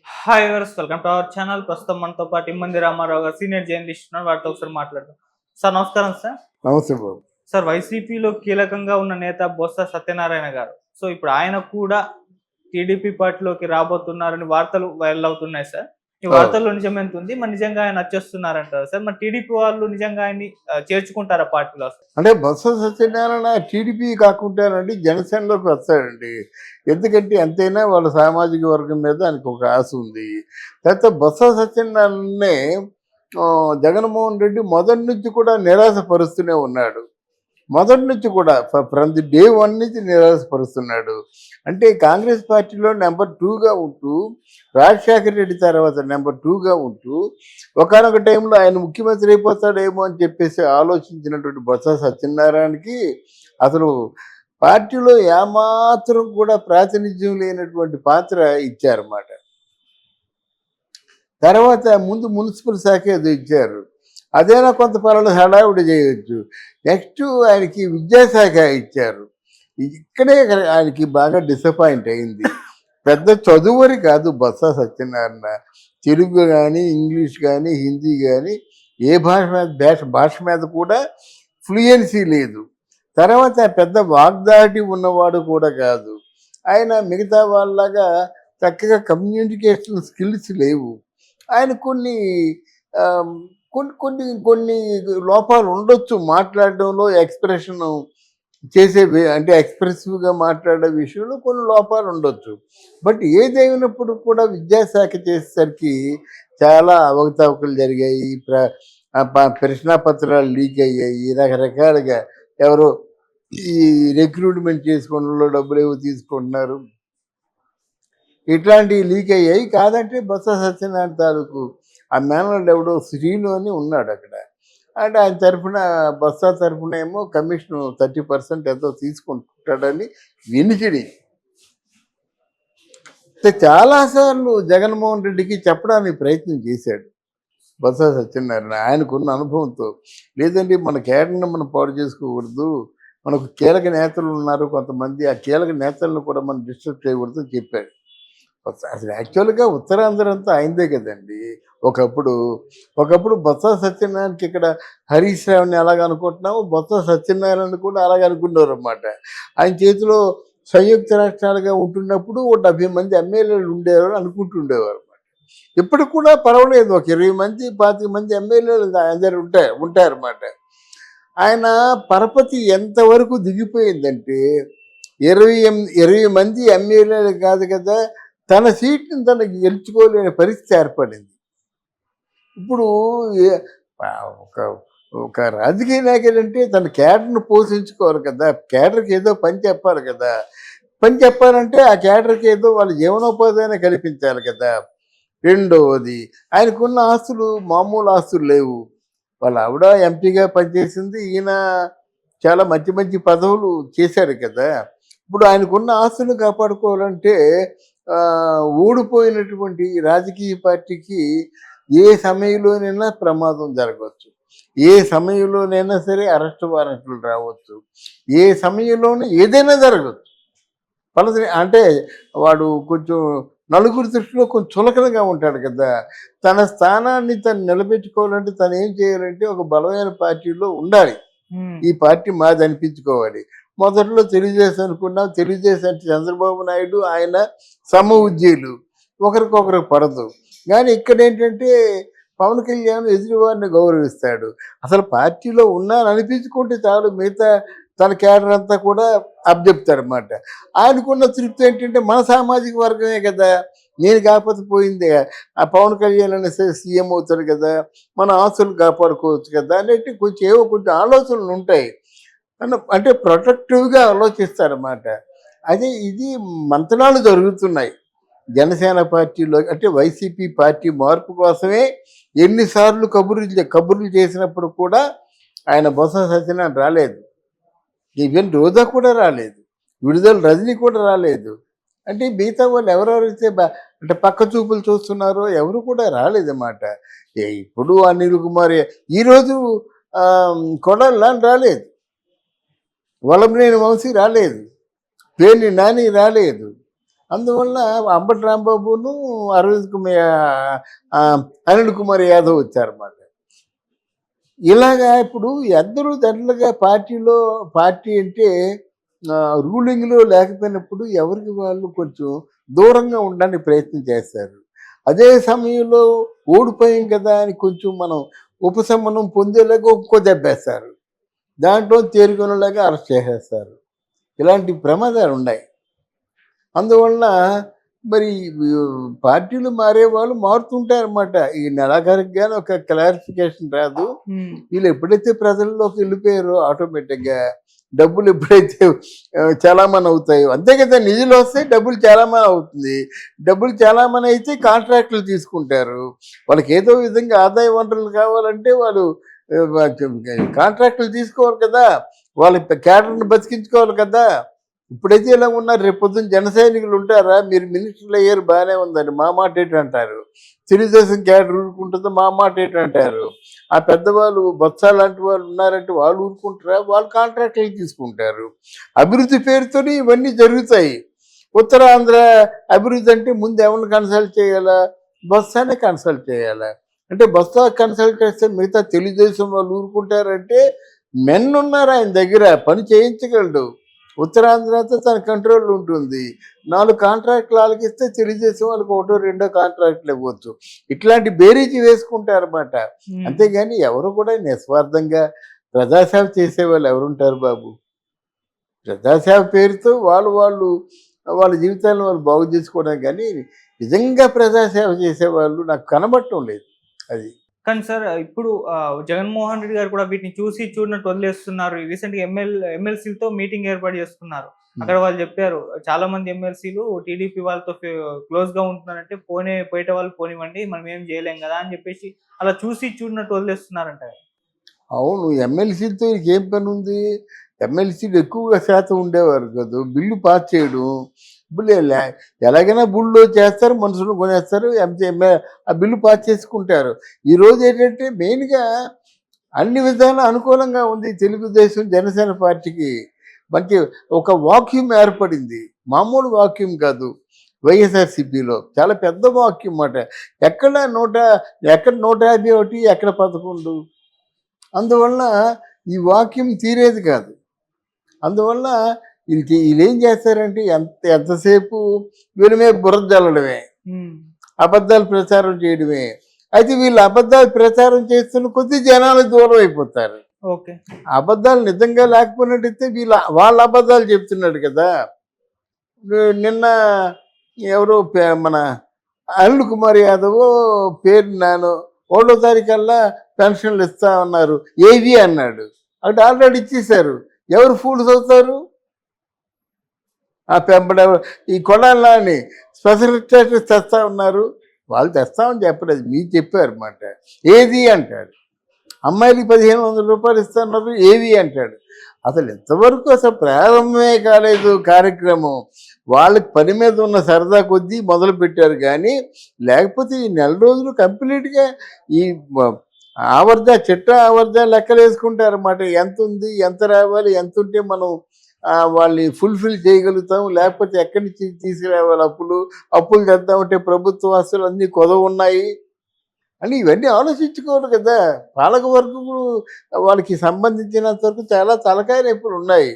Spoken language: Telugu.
Hi viewers, welcome to our channel. ప్రస్తుతం మనతో పాటు ఇమ్మంది రామారావు గారు సీనియర్ జర్నలిస్ట్ ఉన్నారు. వారితో ఒకసారి మాట్లాడదాం. సార్ నమస్కారం సార్. నమస్తే బాబు. సార్, వైసీపీలో కీలకంగా ఉన్న నేత బొత్స సత్యనారాయణ గారు, సో ఇప్పుడు ఆయన కూడా టీడీపీ పార్టీలోకి రాబోతున్నారని వార్తలు వైరల్ అవుతున్నాయి సార్. ఈ వార్తల్లో నిజం ఎంత ఉంది? మరి నిజంగా ఆయన వచ్చేస్తున్నారంటారు సార్? మరి టీడీపీ వాళ్ళు నిజంగా ఆయన్ని చేర్చుకుంటారా పార్టీలో? అంటే బొత్స సత్యనారాయణ టీడీపీ కాకుండానండి జనసేనలోకి వస్తాడండి. ఎందుకంటే ఎంతైనా వాళ్ళ సామాజిక వర్గం మీద ఆయనకు ఒక ఆశ ఉంది. తర్వాత బొత్స సత్యనారాయణనే జగన్మోహన్ రెడ్డి మొదటి నుంచి కూడా నిరాశపరుస్తూనే ఉన్నాడు. మొదటి నుంచి కూడా ఫ్రమ్ ది డే 1 నుంచి నిరాశపరుస్తున్నాడు. అంటే కాంగ్రెస్ పార్టీలో నెంబర్ 2గా ఉంటూ, రాజశేఖర రెడ్డి తర్వాత నెంబర్ 2గా ఉంటూ, ఒకానొక టైంలో ఆయన ముఖ్యమంత్రి అయిపోతాడేమో అని చెప్పేసి ఆలోచించినటువంటి బొత్స సత్యనారాయణకి అసలు పార్టీలో ఏమాత్రం కూడా ప్రాతినిధ్యం లేనటువంటి పాత్ర ఇచ్చారన్నమాట. తర్వాత ముందు మున్సిపల్ శాఖ ఏదో ఇచ్చారు, అదైనా కొంత పర్వాలేదు, హడావుడి చేయొచ్చు. నెక్స్ట్ ఆయనకి విద్యాశాఖ ఇచ్చారు. ఇక్కడే ఆయనకి బాగా డిసప్పాయింట్ అయింది. పెద్ద చదువుని కాదు బొత్స సత్యనారాయణ. తెలుగు కానీ, ఇంగ్లీష్ కానీ, హిందీ కానీ ఏ భాష మీద కూడా ఫ్లూయెన్సీ లేదు. తర్వాత పెద్ద వాగ్దాటి ఉన్నవాడు కూడా కాదు. ఆయన మిగతా వాళ్ళలాగా చక్కగా కమ్యూనికేషన్ స్కిల్స్ లేవు. ఆయన కొన్ని కొన్ని కొన్ని కొన్ని లోపాలు ఉండొచ్చు మాట్లాడడంలో, ఎక్స్ప్రెషన్ చేసే అంటే ఎక్స్ప్రెసివ్గా మాట్లాడే విషయంలో కొన్ని లోపాలు ఉండొచ్చు. బట్ ఏదైనప్పుడు కూడా విద్యాశాఖ చేసేసరికి చాలా అవకతవకలు జరిగాయి. ప్రశ్నాపత్రాలు లీక్ అయ్యాయి. రకరకాలుగా ఎవరో ఈ రిక్రూట్మెంట్ చేసుకోవడంలో డబ్బులు ఏవో తీసుకుంటున్నారు, ఇట్లాంటివి లీక్ అయ్యాయి. కాదంటే బొత్స సత్యనారాయణ తాలూకు ఆ మేనల్డ్ ఎవడో శ్రీను అని ఉన్నాడు అక్కడ. అంటే ఆయన తరఫున బొత్స తరఫున ఏమో కమిషన్ 30% ఎంతో తీసుకుంటాడని వినికిడి. చాలాసార్లు జగన్మోహన్ రెడ్డికి చెప్పడానికి ప్రయత్నం చేశాడు బొత్స సత్యనారాయణ ఆయనకున్న అనుభవంతో. లేదంటే మన కేడర్ని మనం పాడు చేసుకోకూడదు, మనకు కీలక నేతలు ఉన్నారు కొంతమంది, ఆ కీలక నేతలను కూడా మనం డిస్టర్బ్ చేయకూడదు అని చెప్పాడు. అసలు యాక్చువల్గా ఉత్తరాంధ్ర అంతా అయిందే కదండి. ఒకప్పుడు బొత్స సత్యనారాయణకి ఇక్కడ హరీష్ రావుని అలాగ అనుకుంటున్నాము, బొత్స సత్యనారాయణ కూడా అలాగ అనుకున్నారు అన్నమాట. ఆయన చేతిలో సంయుక్త రాష్ట్రాలుగా ఉంటున్నప్పుడు 70 మంది ఎమ్మెల్యేలు ఉండేవారు అనుకుంటుండేవారు అన్నమాట. ఇప్పటికి కూడా పర్వాలేదు, ఒక 20 మంది 25 మంది ఎమ్మెల్యేలు అందరు ఉంటారన్నమాట. ఆయన పరపతి ఎంతవరకు దిగిపోయిందంటే 20 మంది ఎమ్మెల్యేలు కాదు కదా, తన సీట్ని తనకి గెలుచుకోలేని పరిస్థితి ఏర్పడింది. ఇప్పుడు ఒక ఒక రాజకీయ నాయకుడంటే తన కేడర్ను పోషించుకోవాలి కదా, కేడర్కి ఏదో పని చెప్పాలి కదా. పని చెప్పాలంటే ఆ కేడర్కి ఏదో వాళ్ళ జీవనోపాధి కల్పించాలి కదా. రెండవది, ఆయనకున్న ఆస్తులు మామూలు ఆస్తులు లేవు. వాళ్ళ ఆవిడ ఎంపీగా పనిచేసింది, ఈయన చాలా మంచి మంచి పదవులు చేశారు కదా. ఇప్పుడు ఆయనకున్న ఆస్తులను కాపాడుకోవాలంటే ఓడిపోయినటువంటి రాజకీయ పార్టీకి ఏ సమయంలోనైనా ప్రమాదం జరగవచ్చు, ఏ సమయంలోనైనా సరే అరెస్ట్ వారెంట్లు రావచ్చు, ఏ సమయంలోనూ ఏదైనా జరగవచ్చు. అంటే వాడు కొంచెం నలుగురి దృష్టిలో కొంచెం చులకనగా ఉంటాడు కదా. తన స్థానాన్ని తను నిలబెట్టుకోవాలంటే తను ఏం చేయాలంటే ఒక బలమైన పార్టీలో ఉండాలి. ఈ పార్టీ మాది అనిపించుకోవాలి. మొదట్లో తెలుగుదేశం అనుకున్నాం, తెలుగుదేశం అంటే చంద్రబాబు నాయుడు ఆయన సమ ఉద్యోగులు, ఒకరికొకరికి పడదు. కానీ ఇక్కడ ఏంటంటే పవన్ కళ్యాణ్ ఎదురువారిని గౌరవిస్తాడు. అసలు పార్టీలో ఉన్నాను అనిపించుకుంటే చాలు, మిగతా తన క్యాడర్ అంతా కూడా అప్పచెప్తారన్నమాట. ఆయనకున్న తృప్తి ఏంటంటే మన సామాజిక వర్గమే కదా, నేను కాకపోతే పోయిందే, ఆ పవన్ కళ్యాణ్ అనే సీఎం అవుతాడు కదా, మన ఆస్తులు కాపాడుకోవచ్చు కదా అనేటి కొంచెం ఆలోచనలు ఉంటాయి. అంటే ప్రొటెక్టివ్గా ఆలోచిస్తారన్నమాట. అదే ఇది మంతనాలు జరుగుతున్నాయి జనసేన పార్టీలో. అంటే వైసీపీ పార్టీ మార్పు కోసమే ఎన్నిసార్లు కబుర్లు చేసినప్పుడు కూడా ఆయన బొత్స సత్యనారాయణ రాలేదు. ఈవెన్ రోజా కూడా రాలేదు, విడుదల రజనీ కూడా రాలేదు. అంటే మిగతా వాళ్ళు ఎవరెవరైతే అంటే పక్క చూపులు చూస్తున్నారో ఎవరు కూడా రాలేదన్నమాట. ఇప్పుడు అనిల్ కుమార్, ఈరోజు కొడాలి రాలేదు, వల్లభనేని వంశీ రాలేదు, పేర్ని నాని రాలేదు, అందువల్ల అంబటి రాంబాబును అరవింద్ కుమార్ అనిల్ కుమార్ యాదవ్ వచ్చారన్నమాట. ఇలాగా ఇప్పుడు అందరూ దండలుగా పార్టీ అంటే రూలింగ్లో లేకపోయినప్పుడు ఎవరికి వాళ్ళు కొంచెం దూరంగా ఉండడానికి ప్రయత్నం చేస్తారు. అదే సమయంలో ఓడిపోయాం కదా అని కొంచెం మనం ఉపశమనం పొందేలాగా ఇంకో దెబ్బేస్తారు. దాంట్లో తేరుకొనేలాగా అరెస్ట్ చేసేస్తారు. ఇలాంటి ప్రమాదాలు ఉన్నాయి. అందువలన మరి పార్టీలు మారే వాళ్ళు మారుతుంటారన్నమాట. ఈ నెలాఖరికి గాని ఒక క్లారిఫికేషన్ రాదు. వీళ్ళు ఎప్పుడైతే ప్రజల్లోకి వెళ్ళిపోయారో ఆటోమేటిక్గా డబ్బులు ఎప్పుడైతే చలామణి అవుతాయో, అంతే కదా, నిధులు వస్తే డబ్బులు చలామణి అవుతుంది. డబ్బులు చలామణి అయితే కాంట్రాక్టులు తీసుకుంటారు. వాళ్ళకి ఏదో విధంగా ఆదాయ వనరులు కావాలంటే వాళ్ళు కాంట్రాక్టులు తీసుకోవాలి కదా, వాళ్ళ క్యాడర్ని బతికించుకోవాలి కదా. ఇప్పుడైతే ఇలా ఉన్నారు, రేపు పొద్దున్న జన సైనికులు ఉంటారా? మీరు మినిస్టర్లు అయ్యారు బాగానే ఉందని మా మాట ఏంటంటారు, తెలుగుదేశం క్యాడర్ ఊరుకుంటుందో మా మాట ఏంటంటారు. ఆ పెద్దవాళ్ళు బొత్స లాంటి వాళ్ళు ఉన్నారంటే వాళ్ళు ఊరుకుంటారా? వాళ్ళు కాంట్రాక్టులు తీసుకుంటారు. అభివృద్ధి పేరుతోనే ఇవన్నీ జరుగుతాయి. ఉత్తరాంధ్ర అభివృద్ధి అంటే ముందు ఎవరిని కన్సల్ట్ చేయాలా? బొత్సానే కన్సల్ట్ చేయాలా? అంటే బొత్స కన్సల్ట్ చేస్తే మిగతా తెలుగుదేశం వాళ్ళు ఊరుకుంటారంటే మెన్ ఉన్నారు ఆయన దగ్గర, పని చేయించగలడు. ఉత్తరాంధ్రతో తన కంట్రోల్ ఉంటుంది. 4 కాంట్రాక్టులు వాళ్ళకిస్తే తెలుగుదేశం వాళ్ళకి 1-2 కాంట్రాక్టులు ఇవ్వచ్చు. ఇట్లాంటి బేరీజీ వేసుకుంటారన్నమాట. అంతేగాని ఎవరు కూడా నిస్వార్థంగా ప్రజాసేవ చేసేవాళ్ళు ఎవరుంటారు బాబు? ప్రజాసేవ పేరుతో వాళ్ళ జీవితాలను వాళ్ళు బాగు చేసుకోవడం, కానీ నిజంగా ప్రజాసేవ చేసేవాళ్ళు నాకు కనబడటం లేదు. అది కానీ సార్ ఇప్పుడు జగన్మోహన్ రెడ్డి గారు కూడా వీటిని చూసి చూడనట్టు వదిలేస్తున్నారు. రీసెంట్ గా ఎమ్మెల్సీలతో మీటింగ్ ఏర్పాటు చేసుకున్నారు. అక్కడ వాళ్ళు చెప్పారు, చాలా మంది ఎమ్మెల్సీలు టీడీపీ వాళ్ళతో క్లోజ్ గా ఉంటున్నారంటే పోయేట వాళ్ళు పోనివ్వండి, మనం ఏం చేయలేం కదా అని చెప్పేసి అలా చూసి చూడనట్టు వదిలేస్తున్నారంట. అవును, ఎమ్మెల్సీలతో ఏం పని ఉంది? ఎమ్మెల్సీలు ఎక్కువగా శాతం ఉండేవారు కదా, బిల్లు పాస్ చేయడం. ఇప్పుడు ఎలాగైనా బుల్లో చేస్తారు, మనుషులు కొనేస్తారు, ఆ బిల్లు పాస్ చేసుకుంటారు. ఈరోజు ఏంటంటే మెయిన్గా అన్ని విధాలా అనుకూలంగా ఉంది తెలుగుదేశం జనసేన పార్టీకి. మంచి ఒక వాక్యూమ్ ఏర్పడింది, మామూలు వాక్యూమ్ కాదు. వైఎస్ఆర్సీపీలో చాలా పెద్ద వాక్యూమ్ అన్నమాట. ఎక్కడ 151, ఎక్కడ 11. అందువల్ల ఈ వాక్యం తీరేది కాదు. అందువల్ల వీళ్ళు ఏం చేస్తారంటే ఎంతసేపు వీళ్ళ మీద బురద జల్లడమే, అబద్ధాలు ప్రచారం చేయడమే. అయితే వీళ్ళు అబద్ధాలు ప్రచారం చేస్తున్న కొద్ది జనాలు దూరం అయిపోతారు. అబద్ధాలు నిజంగా లేకపోయినట్టయితే వాళ్ళ అబద్ధాలు చెప్తున్నాడు కదా. నిన్న ఎవరో మన అనిల్ కుమార్ యాదవ్ పేరు నాను 1వ తారీఖల్లా పెన్షన్లు ఇస్తా ఉన్నారు, ఏవి అన్నాడు. అటు ఆల్రెడీ ఇచ్చేశారు. ఎవరు ఫూల్స్ అవుతారు? ఆ ఈ కొడాలని స్పెషల్ స్టేటస్ తెస్తా ఉన్నారు, వాళ్ళు తెస్తామని చెప్పలేదు, మీరు చెప్పారు అన్నమాట. ఏది అంటాడు. అమ్మాయిలకి 1500 రూపాయలు ఇస్తున్నారు, ఏవి అంటాడు. అసలు ఎంతవరకు అసలు ప్రారంభమే కాలేదు కార్యక్రమం. వాళ్ళకి పని మీద ఉన్న సరదా కొద్దీ మొదలు పెట్టారు, కానీ లేకపోతే ఈ నెల రోజులు కంప్లీట్గా ఈ చిట్టా ఆవర్జా లెక్కలు వేసుకుంటారన్నమాట. ఎంత ఉంది, ఎంత రావాలి, ఎంత ఉంటే మనం వాళ్ళని ఫుల్ఫిల్ చేయగలుగుతాం, లేకపోతే ఎక్కడి నుంచి తీసుకురావాలి, అప్పులు తెద్దామంటే ప్రభుత్వ ఆస్తులు అన్నీ కొదవ ఉన్నాయి అని ఇవన్నీ ఆలోచించుకోవాలి కదా. పాలక వర్గం వాళ్ళకి సంబంధించినంత వరకు చాలా తలకాయ నొప్పులు ఉన్నాయి.